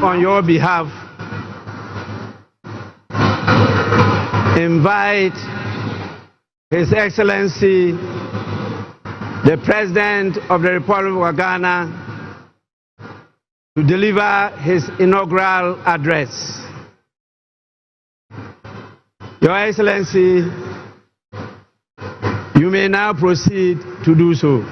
on your behalf, invite His Excellency, the President of the Republic of Ghana, to deliver his inaugural address. Your Excellency, you may now proceed to do so.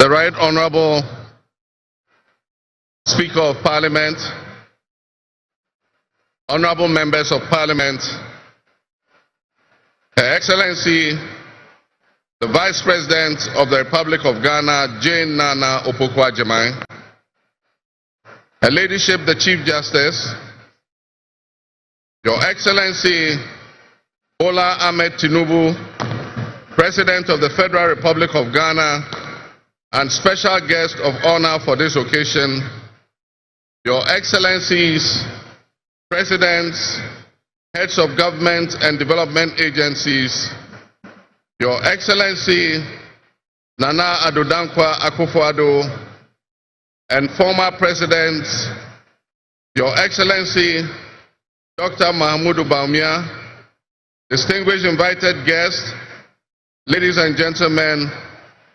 The Right Honorable Speaker of Parliament, Honorable Members of Parliament, Her Excellency, the Vice President of the Republic of Ghana, Jane Nana Opoku-Agyeman, Her Ladyship, the Chief Justice, Your Excellency, Bola Ahmed Tinubu, President of the Federal Republic of Ghana, and special guest of honor for this occasion, Your Excellencies, Presidents, Heads of Government and Development Agencies, Your Excellency Nana Addo Dankwa Akufo-Addo, and former Presidents, Your Excellency Dr. Mahamudu Bawumia, distinguished invited guests, ladies and gentlemen,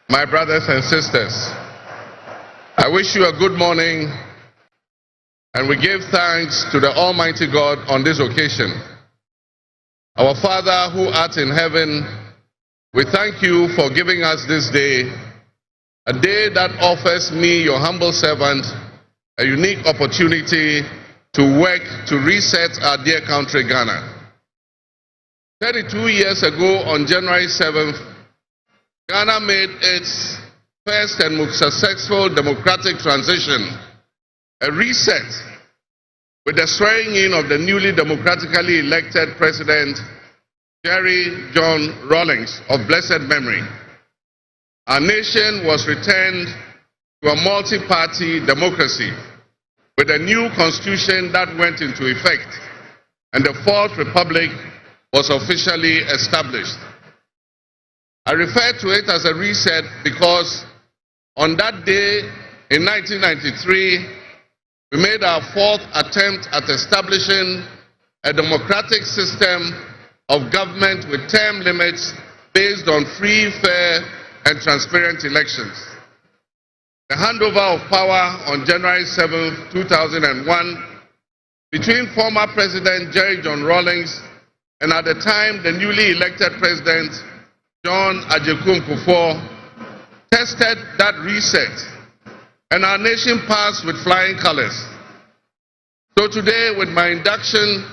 my brothers and sisters, I wish you a good morning, and we give thanks to the Almighty God on this occasion. Our Father who art in heaven, we thank you for giving us this day, a day that offers me, your humble servant, a unique opportunity to work to reset our dear country, Ghana. 32 years ago, on January 7th, Ghana made its first and most successful democratic transition, a reset, with the swearing in of the newly democratically elected President, Jerry John Rawlings of blessed memory. Our nation was returned to a multi-party democracy with a new constitution that went into effect, and the Fourth Republic was officially established. I refer to it as a reset because on that day in 1993, we made our fourth attempt at establishing a democratic system of government with term limits based on free, fair, and transparent elections. The handover of power on January 7, 2001, between former President Jerry John Rawlings and at the time the newly elected President John Ajekwu Nkufuor, tested that reset, and our nation passed with flying colors. So today, with my induction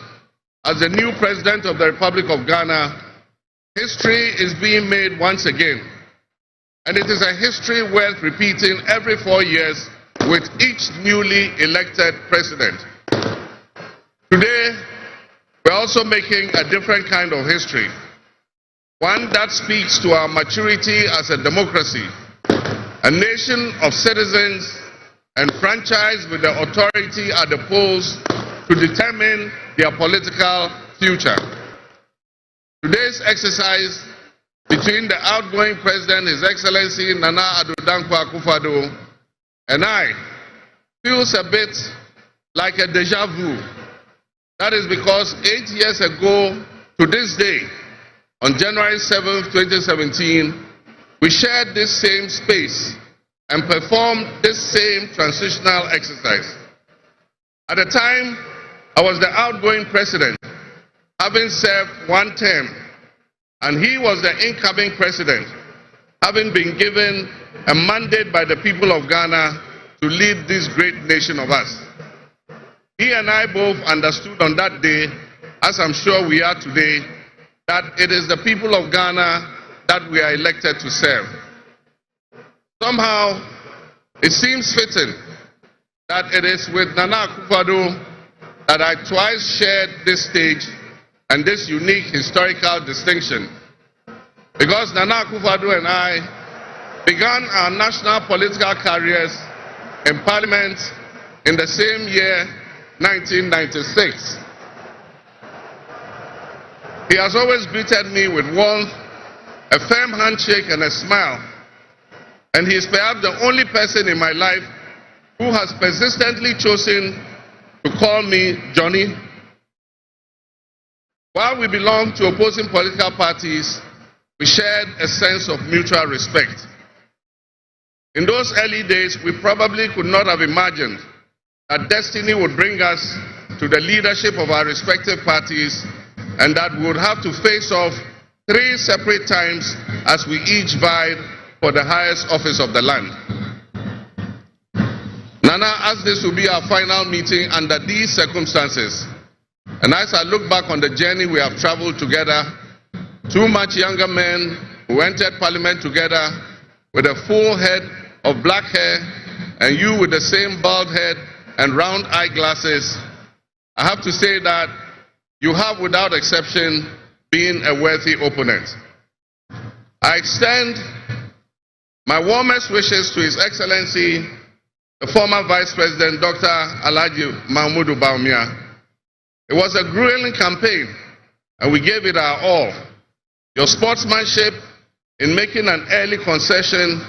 as the new President of the Republic of Ghana, history is being made once again. And it is a history worth repeating every 4 years with each newly elected President. Today, we're also making a different kind of history. One that speaks to our maturity as a democracy, a nation of citizens enfranchised with the authority at the polls to determine their political future. Today's exercise between the outgoing President, His Excellency Nana Addo Dankwa Akufo-Addo, and I feels a bit like a deja vu. That is because 8 years ago to this day, on January 7, 2017, we shared this same space and performed this same transitional exercise. At the time, I was the outgoing President, having served one term, and he was the incoming President, having been given a mandate by the people of Ghana to lead this great nation of us. He and I both understood on that day, as I'm sure we are today, that it is the people of Ghana that we are elected to serve. Somehow, It seems fitting that it is with Nana Akufo-Addo that I twice shared this stage and this unique historical distinction, because Nana Akufo-Addo and I began our national political careers in Parliament in the same year, 1996. He has always greeted me with warmth, a firm handshake and a smile, and he is perhaps the only person in my life who has persistently chosen to call me Johnny. While we belong to opposing political parties, we shared a sense of mutual respect. In those early days, we probably could not have imagined that destiny would bring us to the leadership of our respective parties and that we would have to face off 3 separate times as we each vied for the highest office of the land. Nana asked this to be our final meeting under these circumstances. And as I look back on the journey we have traveled together, 2 much younger men who entered Parliament together with a full head of black hair and you with the same bald head and round eyeglasses, I have to say that you have without exception been a worthy opponent. I extend my warmest wishes to His Excellency, the former Vice President, Dr. Alhaji Mahmoud Bawumia. It was a grueling campaign, and we gave it our all. Your sportsmanship in making an early concession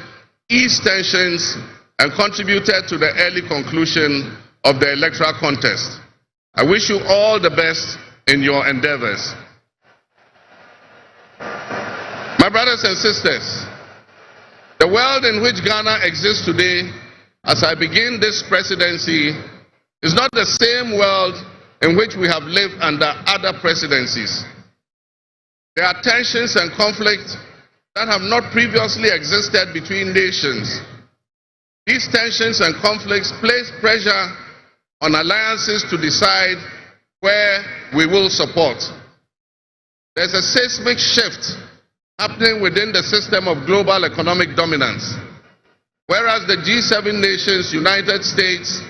eased tensions and contributed to the early conclusion of the electoral contest. I wish you all the best in your endeavors. My brothers and sisters, the world in which Ghana exists today, as I begin this presidency, is not the same world in which we have lived under other presidencies. There are tensions and conflicts that have not previously existed between nations. These tensions and conflicts place pressure on alliances to decide where we will support. There's a seismic shift happening within the system of global economic dominance. Whereas the G7 nations, United States,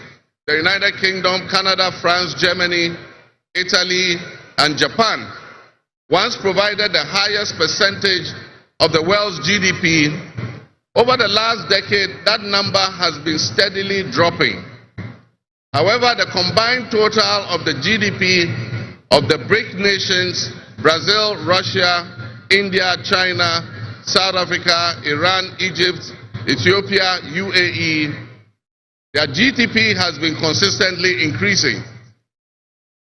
the United Kingdom, Canada, France, Germany, Italy, and Japan once provided the highest percentage of the world's GDP, over the last decade, that number has been steadily dropping. However, the combined total of the GDP of the BRIC nations, Brazil, Russia, India, China, South Africa, Iran, Egypt, Ethiopia, UAE, their GDP has been consistently increasing.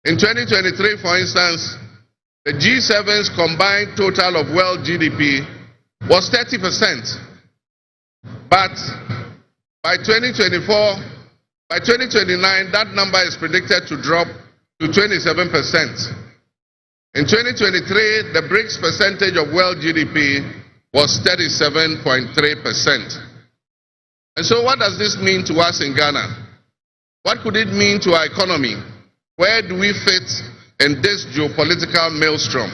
In 2023, for instance, the G7's combined total of world GDP was 30%. But by 2029, that number is predicted to drop to 27%. In 2023, the BRICS percentage of world GDP was 37.3%. And so what does this mean to us in Ghana? What could it mean to our economy? Where do we fit in this geopolitical maelstrom?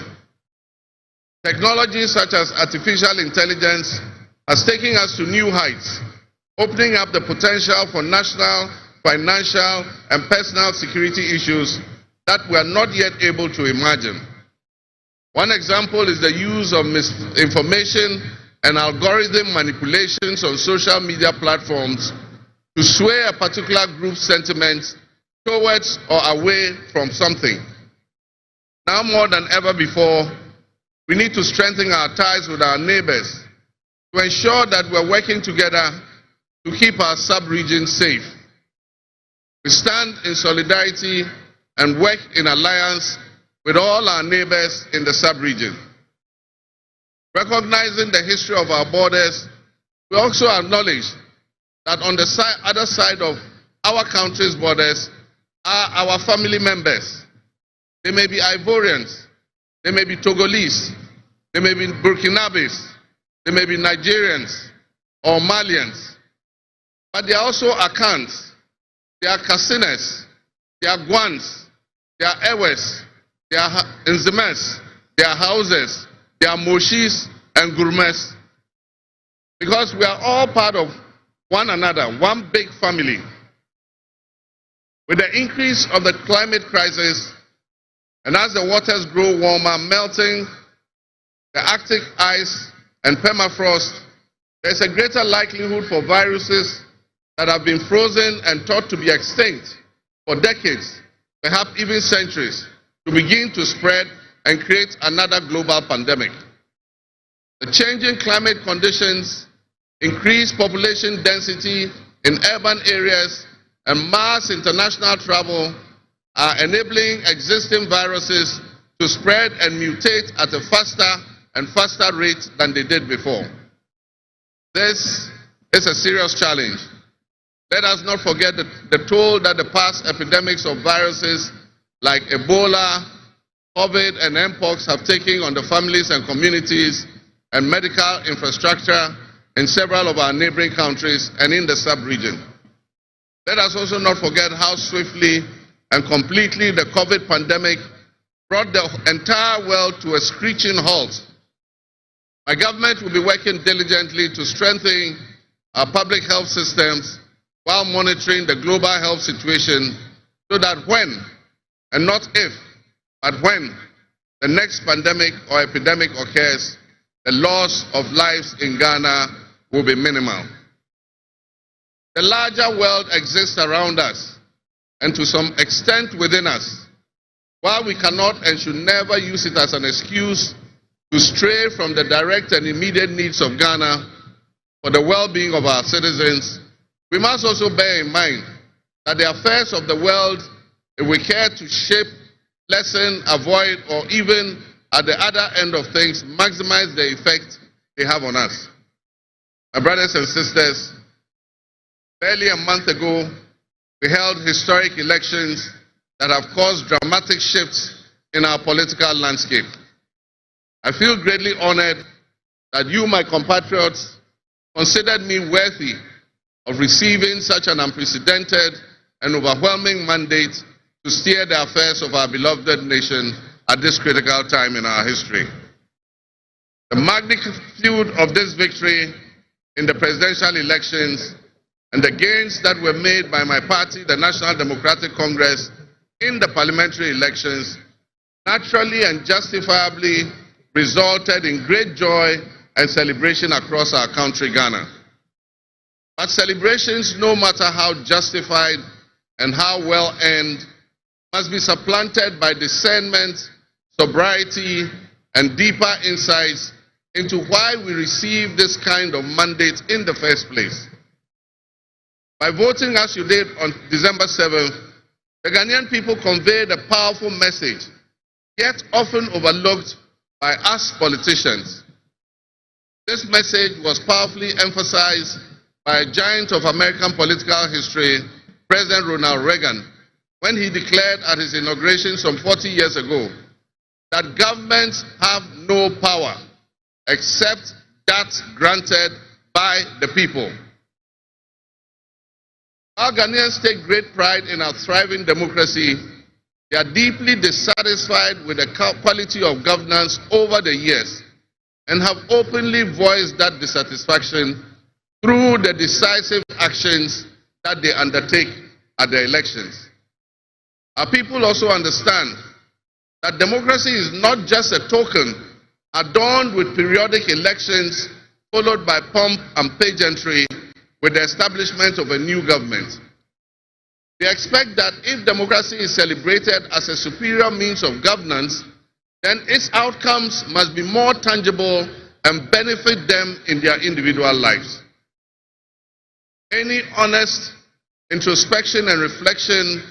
Technology such as artificial intelligence has taken us to new heights, opening up the potential for national, financial, and personal security issues that we are not yet able to imagine. One example is the use of misinformation and algorithm manipulations on social media platforms to sway a particular group's sentiments towards or away from something. Now more than ever before, we need to strengthen our ties with our neighbors to ensure that we're working together to keep our sub-region safe. We stand in solidarity and work in alliance with all our neighbors in the sub-region. Recognizing the history of our borders, we also acknowledge that on the other side of our country's borders are our family members. They may be Ivorians, they may be Togolese, they may be Burkinabes, they may be Nigerians or Malians, but they are also Akans, they are Kassinas, they are Gwans, they are Ewes, they are Nzemes, they are Hauses, they are Moshis and Gurmes, because we are all part of one another, one big family. With the increase of the climate crisis, and as the waters grow warmer, melting the Arctic ice and permafrost, there's a greater likelihood for viruses that have been frozen and thought to be extinct for decades, perhaps even centuries, to begin to spread and create another global pandemic. The changing climate conditions, increased population density in urban areas, and mass international travel are enabling existing viruses to spread and mutate at a faster and faster rate than they did before. This is a serious challenge. Let us not forget the toll that the past epidemics of viruses like Ebola, COVID, and Mpox have taken on the families and communities and medical infrastructure in several of our neighboring countries and in the sub-region. Let us also not forget how swiftly and completely the COVID pandemic brought the entire world to a screeching halt. My government will be working diligently to strengthen our public health systems while monitoring the global health situation so that when, and not if, but when the next pandemic or epidemic occurs, the loss of lives in Ghana will be minimal. The larger world exists around us and to some extent within us. While we cannot and should never use it as an excuse to stray from the direct and immediate needs of Ghana for the well-being of our citizens, we must also bear in mind that the affairs of the world, if we care to shape, lessen, avoid, or even at the other end of things, maximize the effect they have on us. My brothers and sisters, barely a month ago, we held historic elections that have caused dramatic shifts in our political landscape. I feel greatly honored that you, my compatriots, considered me worthy of receiving such an unprecedented and overwhelming mandate to steer the affairs of our beloved nation at this critical time in our history. The magnitude of this victory in the presidential elections and the gains that were made by my party, the National Democratic Congress, in the parliamentary elections naturally and justifiably resulted in great joy and celebration across our country, Ghana. But celebrations, no matter how justified and how well earned, must be supplanted by discernment, sobriety, and deeper insights into why we received this kind of mandate in the first place. By voting as you did on December 7th, the Ghanaian people conveyed a powerful message, yet often overlooked by us politicians. This message was powerfully emphasized by a giant of American political history, President Ronald Reagan, when he declared at his inauguration some 40 years ago that governments have no power except that granted by the people. Our Ghanaians take great pride in our thriving democracy. They are deeply dissatisfied with the quality of governance over the years and have openly voiced that dissatisfaction through the decisive actions that they undertake at the elections. Our people also understand that democracy is not just a token adorned with periodic elections followed by pomp and pageantry with the establishment of a new government. They expect that if democracy is celebrated as a superior means of governance, then its outcomes must be more tangible and benefit them in their individual lives. Any honest introspection and reflection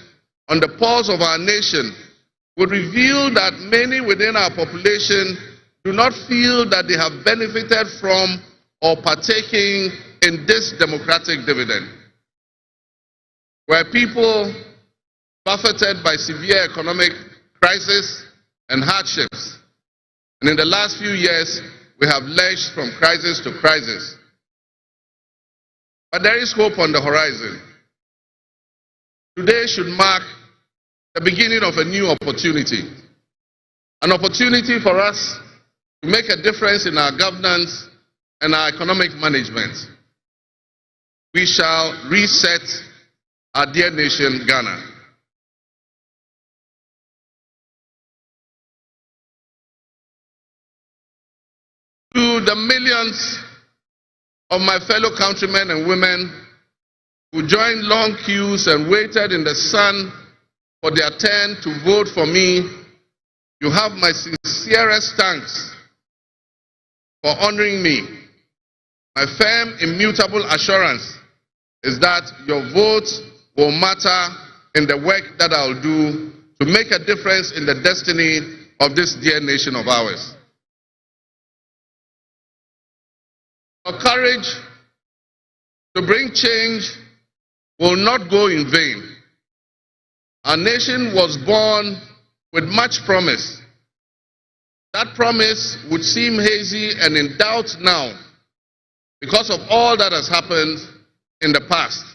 on the pulse of our nation would reveal that many within our population do not feel that they have benefited from or partaking in this democratic dividend. Where people buffeted by severe economic crisis and hardships, and in the last few years we have lurched from crisis to crisis. But there is hope on the horizon. Today should mark the beginning of a new opportunity. An opportunity for us to make a difference in our governance and our economic management. we shall reset our dear nation, Ghana. To the millions of my fellow countrymen and women who joined long queues and waited in the sun for their turn to vote for me, you have my sincerest thanks for honoring me. My firm, immutable assurance is that your votes will matter in the work that I'll do to make a difference in the destiny of this dear nation of ours. Your courage to bring change will not go in vain. Our nation was born with much promise. That promise would seem hazy and in doubt now because of all that has happened in the past.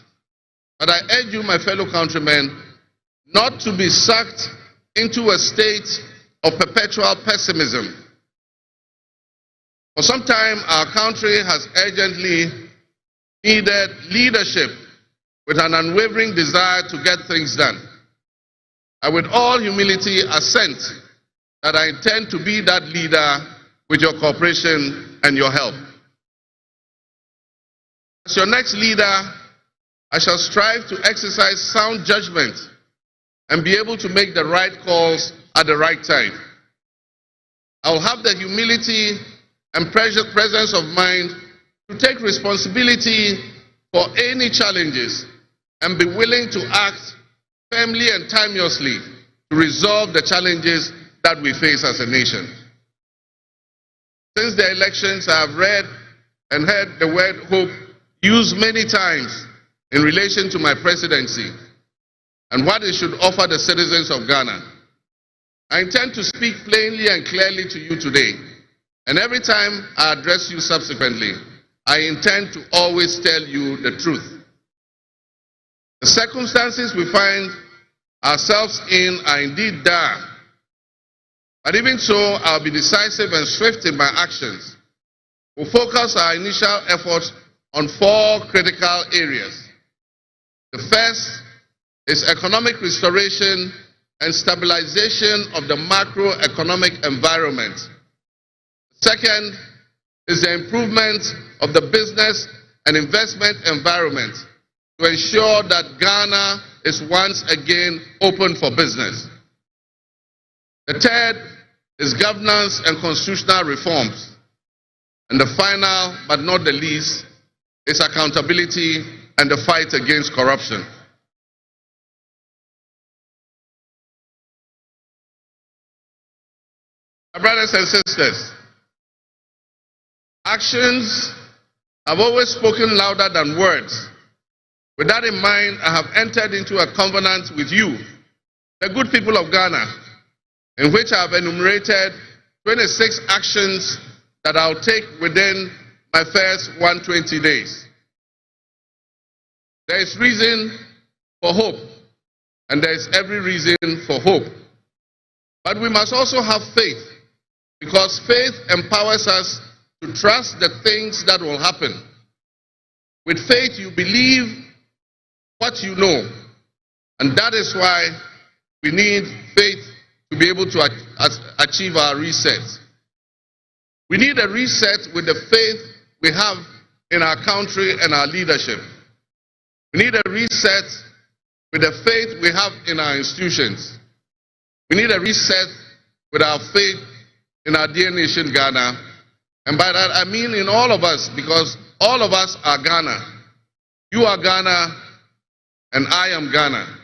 But I urge you, my fellow countrymen, not to be sucked into a state of perpetual pessimism. For some time, our country has urgently needed leadership with an unwavering desire to get things done. I, with all humility, assent that I intend to be that leader with your cooperation and your help. As your next leader, I shall strive to exercise sound judgment and be able to make the right calls at the right time. I will have the humility and presence of mind to take responsibility for any challenges and be willing to act firmly and timelessly to resolve the challenges that we face as a nation. Since the elections, I have read and heard the word hope used many times in relation to my presidency and what it should offer the citizens of Ghana. I intend to speak plainly and clearly to you today, and every time I address you subsequently, I intend to always tell you the truth. The circumstances we find ourselves in are indeed dire, but even so, I'll be decisive and swift in my actions. We'll focus our initial efforts on 4 critical areas. The first is economic restoration and stabilization of the macroeconomic environment. The second is the improvement of the business and investment environment to ensure that Ghana is once again open for business. The third is governance and constitutional reforms. And the final, but not the least, is accountability and the fight against corruption. My brothers and sisters, actions have always spoken louder than words. With that in mind, I have entered into a covenant with you, the good people of Ghana, in which I have enumerated 26 actions that I'll take within my first 120 days. There is reason for hope, and there is every reason for hope. But we must also have faith, because faith empowers us to trust the things that will happen. With faith, you believe what you know, and that is why we need faith to be able to achieve our reset. We need a reset with the faith we have in our country and our leadership. We need a reset with the faith we have in our institutions. We need a reset with our faith in our dear nation, Ghana. And by that I mean in all of us, because all of us are Ghana. You are Ghana, and I am Ghana.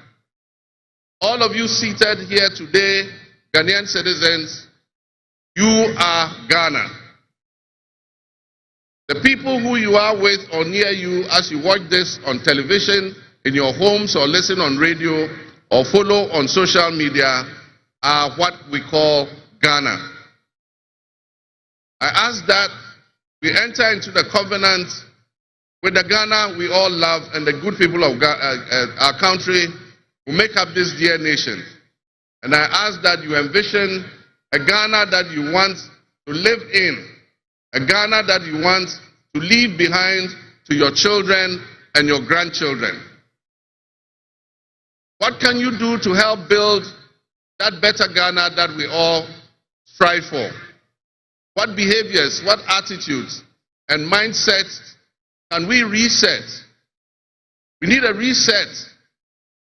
All of you seated here today, Ghanaian citizens, you are Ghana. The people who you are with or near you as you watch this on television, in your homes, or listen on radio, or follow on social media are what we call Ghana. I ask that we enter into the covenant with the Ghana we all love and the good people of our country who make up this dear nation. And I ask that you envision a Ghana that you want to live in, a Ghana that you want to leave behind to your children and your grandchildren. What can you do to help build that better Ghana that we all strive for? What behaviors, what attitudes and mindsets can we reset? We need a reset,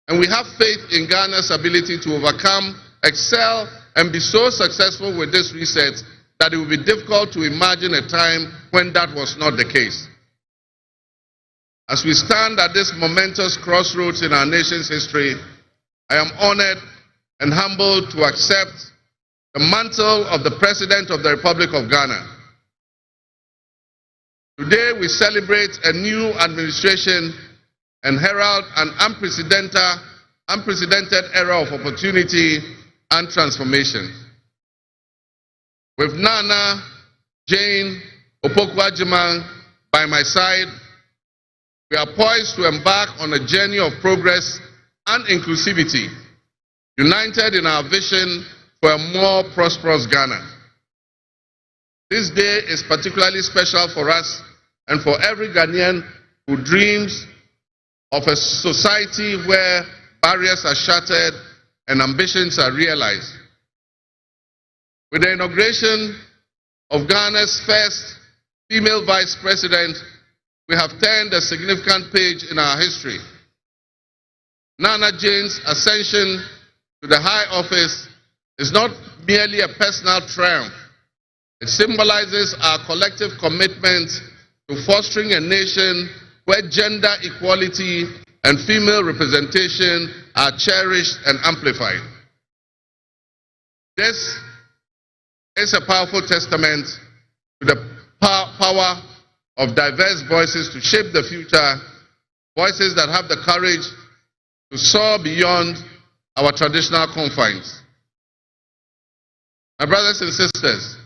and we have faith in Ghana's ability to overcome, excel, and be so successful with this reset that it will be difficult to imagine a time when that was not the case. As we stand at this momentous crossroads in our nation's history, I am honored and humbled to accept the mantle of the President of the Republic of Ghana. Today we celebrate a new administration and herald an unprecedented era of opportunity and transformation. With Nana Jane Opoku-Agyeman by my side, we are poised to embark on a journey of progress and inclusivity, united in our vision for a more prosperous Ghana. This day is particularly special for us and for every Ghanaian who dreams of a society where barriers are shattered and ambitions are realized. With the inauguration of Ghana's first female vice president, we have turned a significant page in our history. Nana Jane's ascension to the high office is not merely a personal triumph. It symbolizes our collective commitment to fostering a nation where gender equality and female representation are cherished and amplified. This is a powerful testament to the power of diverse voices to shape the future, voices that have the courage to soar beyond our traditional confines. My brothers and sisters,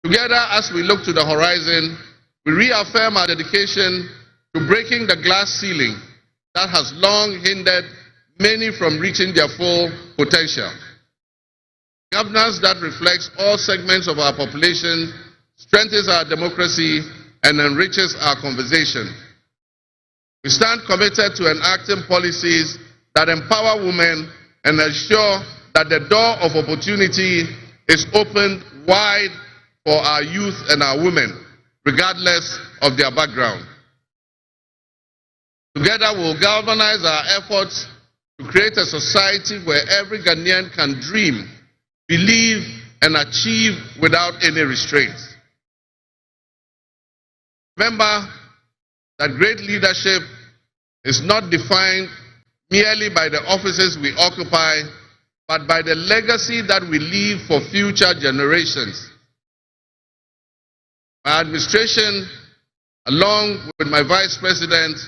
together as we look to the horizon, we reaffirm our dedication to breaking the glass ceiling that has long hindered many from reaching their full potential. Governance that reflects all segments of our population strengthens our democracy and enriches our conversation. We stand committed to enacting policies that empower women and ensure that the door of opportunity is opened wide for our youth and our women, regardless of their background. Together we will galvanize our efforts to create a society where every Ghanaian can dream, believe, and achieve without any restraints. Remember that great leadership is not defined merely by the offices we occupy, but by the legacy that we leave for future generations. My administration, along with my Vice President,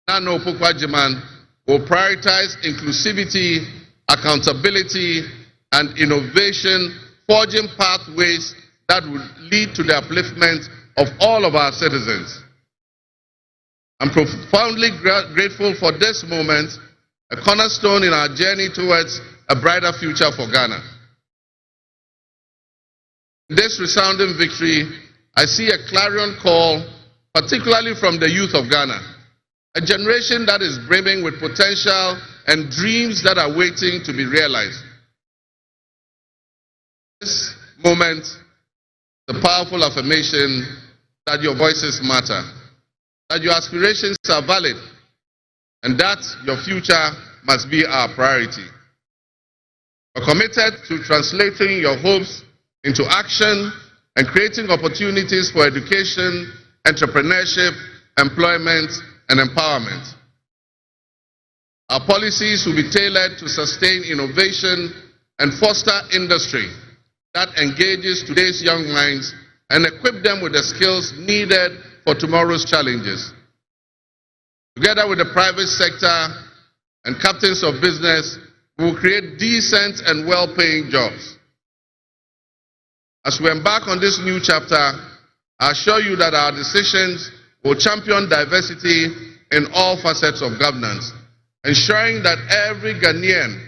Nana Opoku-Agyeman, will prioritize inclusivity, accountability, and innovation, forging pathways that will lead to the upliftment of all of our citizens. I'm profoundly grateful for this moment, a cornerstone in our journey towards a brighter future for Ghana. In this resounding victory, I see a clarion call, particularly from the youth of Ghana, a generation that is brimming with potential and dreams that are waiting to be realized. This moment, the powerful affirmation that your voices matter, that your aspirations are valid, and that your future must be our priority. We're committed to translating your hopes into action and creating opportunities for education, entrepreneurship, employment, and empowerment. Our policies will be tailored to sustain innovation and foster industry that engages today's young minds and equip them with the skills needed for tomorrow's challenges. Together with the private sector and captains of business, we will create decent and well-paying jobs. As we embark on this new chapter, I assure you that our decisions will champion diversity in all facets of governance, ensuring that every Ghanaian,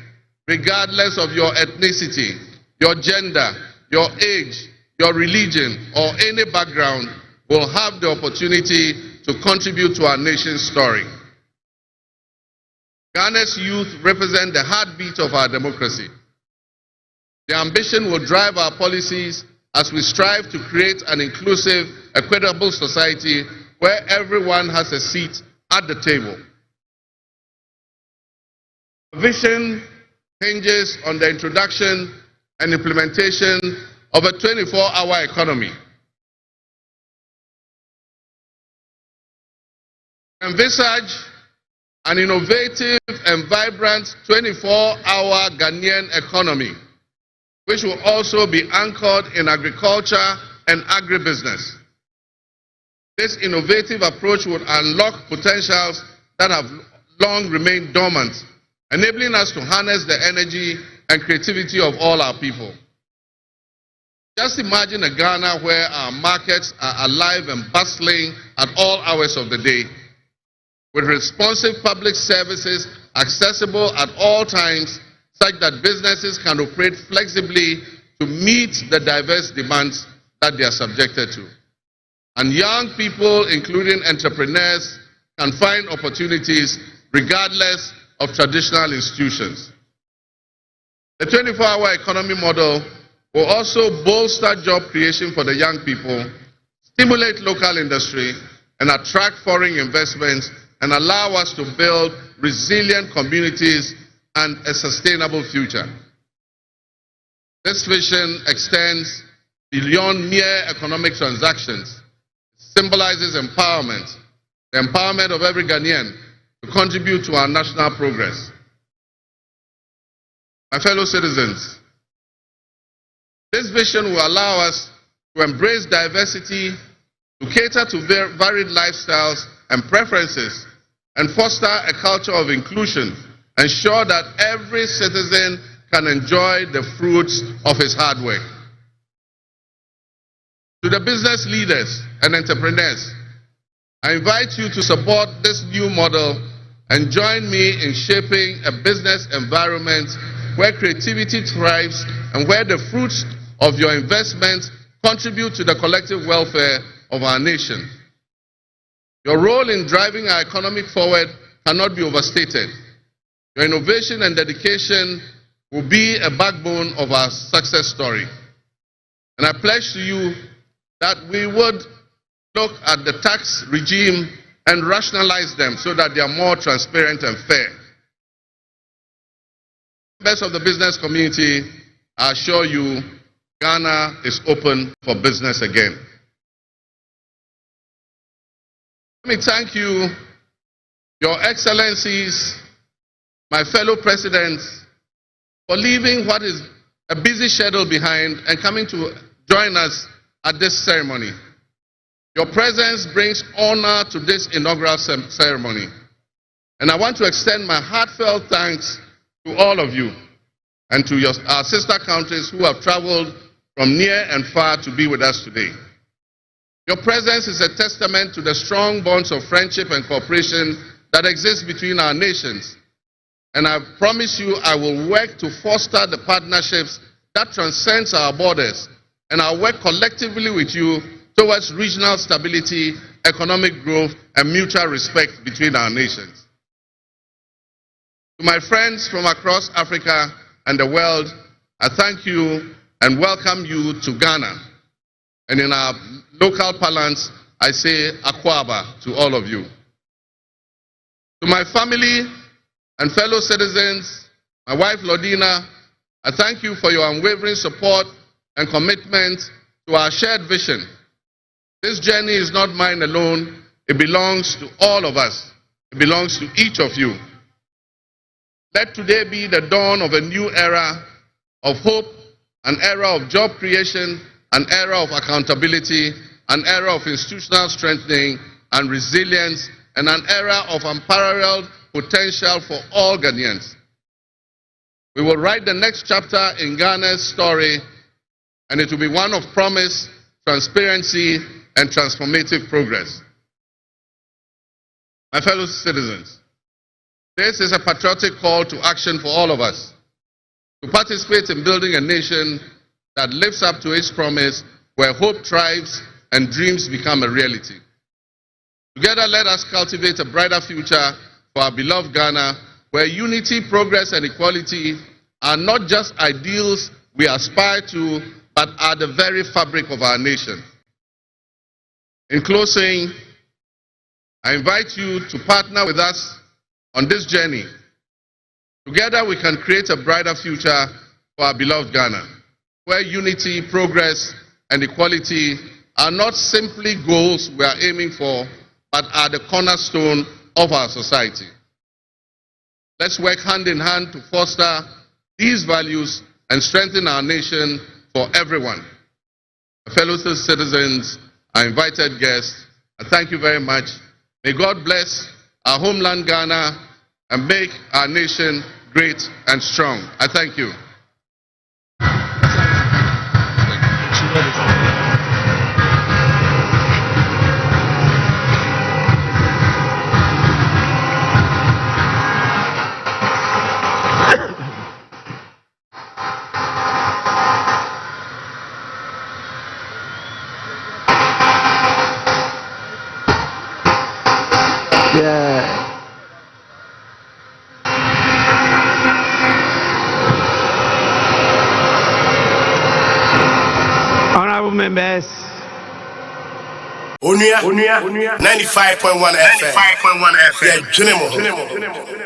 regardless of your ethnicity, your gender, your age, your religion, or any background, will have the opportunity to contribute to our nation's story. Ghana's youth represent the heartbeat of our democracy. Their ambition will drive our policies as we strive to create an inclusive, equitable society where everyone has a seat at the table. The vision hinges on the introduction and implementation of a 24-hour economy. Envisage an innovative and vibrant 24-hour Ghanaian economy, which will also be anchored in agriculture and agribusiness. This innovative approach would unlock potentials that have long remained dormant, enabling us to harness the energy and creativity of all our people. Just imagine a Ghana where our markets are alive and bustling at all hours of the day, with responsive public services accessible at all times, such that businesses can operate flexibly to meet the diverse demands that they are subjected to. And young people, including entrepreneurs, can find opportunities regardless of traditional institutions. The 24-hour economy model will also bolster job creation for the young people, stimulate local industry, and attract foreign investments, and allow us to build resilient communities and a sustainable future. This vision extends beyond mere economic transactions. It symbolizes empowerment, the empowerment of every Ghanaian to contribute to our national progress. My fellow citizens, this vision will allow us to embrace diversity, to cater to varied lifestyles and preferences, and foster a culture of inclusion, ensure that every citizen can enjoy the fruits of his hard work. To the business leaders and entrepreneurs, I invite you to support this new model and join me in shaping a business environment where creativity thrives and where the fruits of your investments contribute to the collective welfare of our nation. Your role in driving our economy forward cannot be overstated. Your innovation and dedication will be a backbone of our success story. And I pledge to you that we would look at the tax regime and rationalize them so that they are more transparent and fair. Members of the business community, I assure you, Ghana is open for business again. Let me thank you, Your Excellencies, my fellow presidents, for leaving what is a busy schedule behind and coming to join us at this ceremony. Your presence brings honor to this inaugural ceremony. And I want to extend my heartfelt thanks to all of you and to our sister countries who have traveled from near and far to be with us today. Your presence is a testament to the strong bonds of friendship and cooperation that exist between our nations. And I promise you I will work to foster the partnerships that transcend our borders, and I'll work collectively with you towards regional stability, economic growth, and mutual respect between our nations. To my friends from across Africa and the world, I thank you and welcome you to Ghana. And in our local parlance, I say Akwaba to all of you. To my family and fellow citizens, my wife Lodina, I thank you for your unwavering support and commitment to our shared vision. This journey is not mine alone. It belongs to all of us. It belongs to each of you. Let today be the dawn of a new era of hope, an era of job creation, an era of accountability, an era of institutional strengthening and resilience, and an era of unparalleled potential for all Ghanaians. We will write the next chapter in Ghana's story, and it will be one of promise, transparency, and transformative progress. My fellow citizens, this is a patriotic call to action for all of us to participate in building a nation that lives up to its promise, where hope thrives and dreams become a reality. Together, let us cultivate a brighter future for our beloved Ghana, where unity, progress, and equality are not just ideals we aspire to, but are the very fabric of our nation. In closing, I invite you to partner with us on this journey. Together, we can create a brighter future for our beloved Ghana, where unity, progress, and equality are not simply goals we are aiming for, but are the cornerstone of our society. Let's work hand in hand to foster these values and strengthen our nation for everyone. Fellow citizens, our invited guests, and thank you very much. May God bless our homeland Ghana and make our nation great and strong. I thank you. Honorable members. Onua 95.1 FM. Yeah, Junimo.